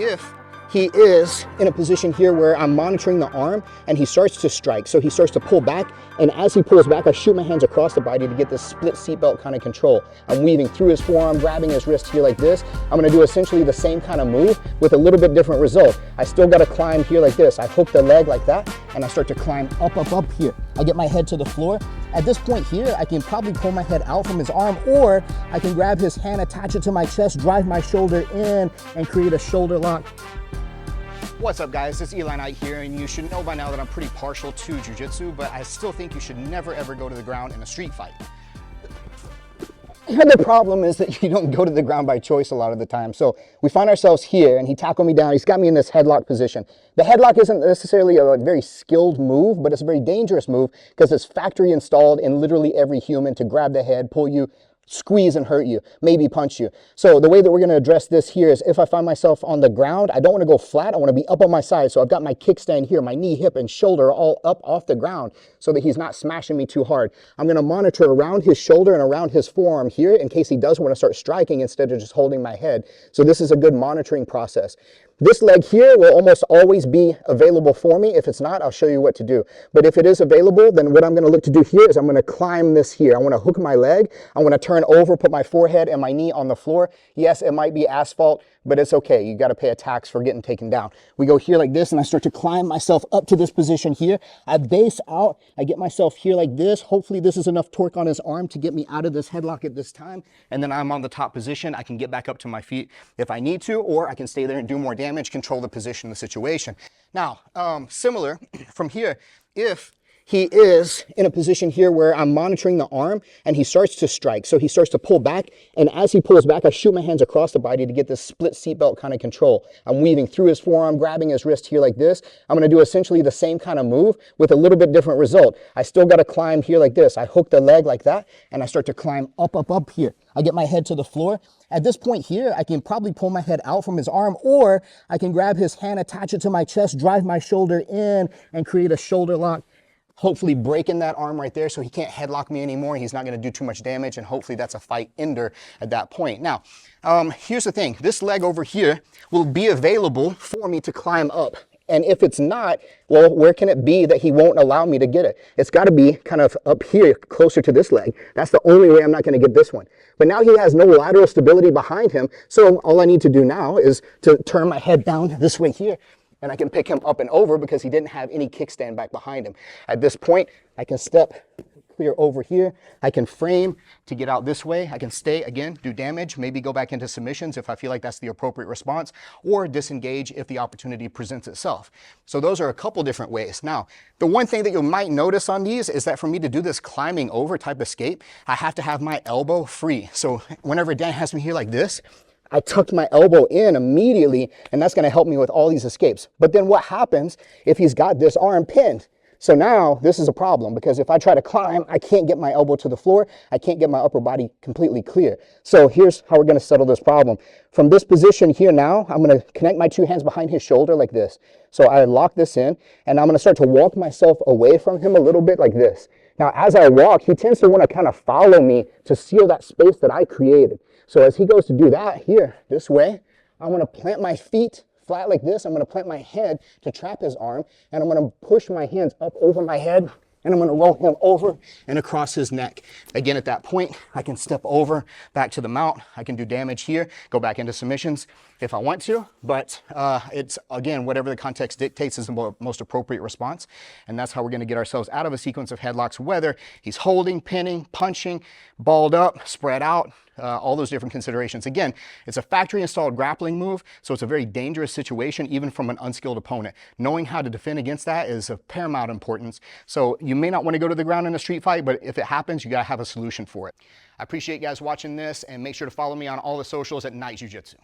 if he is in a position here where I'm monitoring the arm and he starts to strike. So he starts to pull back, and as he pulls back, I shoot my hands across the body to get this split seatbelt kind of control. I'm weaving through his forearm, grabbing his wrist here like this. I'm gonna do essentially the same kind of move with a little bit different result. I still gotta climb here like this. I hook the leg like that, and I start to climb up here. I get my head to the floor. At this point here, I can probably pull my head out from his arm, or I can grab his hand, attach it to my chest, drive my shoulder in, and create a shoulder lock. What's up, guys? It's Eil Knight here, and you should know by now that I'm pretty partial to jiu-jitsu, but I still think you should never ever go to the ground in a street fight. And the problem is that you don't go to the ground by choice a lot of the time. So we find ourselves here, and he tackled me down. He's got me in this headlock position. The headlock isn't necessarily a very skilled move, but it's a very dangerous move because it's factory installed in literally every human to grab the head, pull you, squeeze and hurt you, maybe punch you. So the way that we're going to address this here is if I find myself on the ground, I don't want to go flat. I want to be up on my side. So I've got my kickstand here, my knee, hip, and shoulder all up off the ground so that he's not smashing me too hard. I'm going to monitor around his shoulder and around his forearm here in case he does want to start striking instead of just holding my head. So this is a good monitoring process. This leg here will almost always be available for me. If it's not, I'll show you what to do. But if it is available, then what I'm going to look to do here is I'm going to climb this here. I want to hook my leg. I want to turn over, put my forehead and my knee on the floor. Yes, it might be asphalt, but it's okay. You got to pay a tax for getting taken down. We go here like this, and I start to climb myself up to this position here. I base out. I get myself here like this. Hopefully this is enough torque on his arm to get me out of this headlock at this time. And then I'm on the top position. I can get back up to my feet if I need to, or I can stay there and do more damage, control the position, the situation. Now, similar from here, if he is in a position here where I'm monitoring the arm and he starts to strike. So he starts to pull back, and as he pulls back, I shoot my hands across the body to get this split seatbelt kind of control. I'm weaving through his forearm, grabbing his wrist here like this. I'm going to do essentially the same kind of move with a little bit different result. I still got to climb here like this. I hook the leg like that, and I start to climb up here. I get my head to the floor. At this point here, I can probably pull my head out from his arm, or I can grab his hand, attach it to my chest, drive my shoulder in, and create a shoulder lock. Hopefully breaking that arm right there so he can't headlock me anymore. He's not going to do too much damage, and hopefully that's a fight ender at that point. Now, here's the thing. This leg over here will be available for me to climb up. And if it's not, well, where can it be that he won't allow me to get it? It's got to be kind of up here, closer to this leg. That's the only way I'm not going to get this one. But now he has no lateral stability behind him. So all I need to do now is to turn my head down this way here, and I can pick him up and over because he didn't have any kickstand back behind him. At this point, I can step clear over here. I can frame to get out this way. I can stay, again, do damage, maybe go back into submissions if I feel like that's the appropriate response, or disengage if the opportunity presents itself. So those are a couple different ways. Now, the one thing that you might notice on these is that for me to do this climbing over type escape, I have to have my elbow free. So whenever Dan has me here like this, I tucked my elbow in immediately, and that's going to help me with all these escapes. But then what happens if he's got this arm pinned? So now this is a problem, because if I try to climb, I can't get my elbow to the floor. I can't get my upper body completely clear. So here's how we're going to settle this problem. From this position here now, I'm going to connect my two hands behind his shoulder like this. So I lock this in, and I'm going to start to walk myself away from him a little bit like this. Now, as I walk, he tends to want to kind of follow me to seal that space that I created. So as he goes to do that here, this way, I'm going to plant my feet flat like this. I'm going to plant my head to trap his arm, and I'm going to push my hands up over my head, and I'm going to roll him over and across his neck. Again, at that point, I can step over back to the mount. I can do damage here, go back into submissions if I want to, but it's, again, whatever the context dictates is the most appropriate response, and that's how we're going to get ourselves out of a sequence of headlocks, whether he's holding, pinning, punching, balled up, spread out, all those different considerations. Again, it's a factory installed grappling move, so it's a very dangerous situation, even from an unskilled opponent. Knowing how to defend against that is of paramount importance. So you may not want to go to the ground in a street fight, but if it happens, you got to have a solution for it. I appreciate you guys watching this, and make sure to follow me on all the socials at Knight Jiu-Jitsu.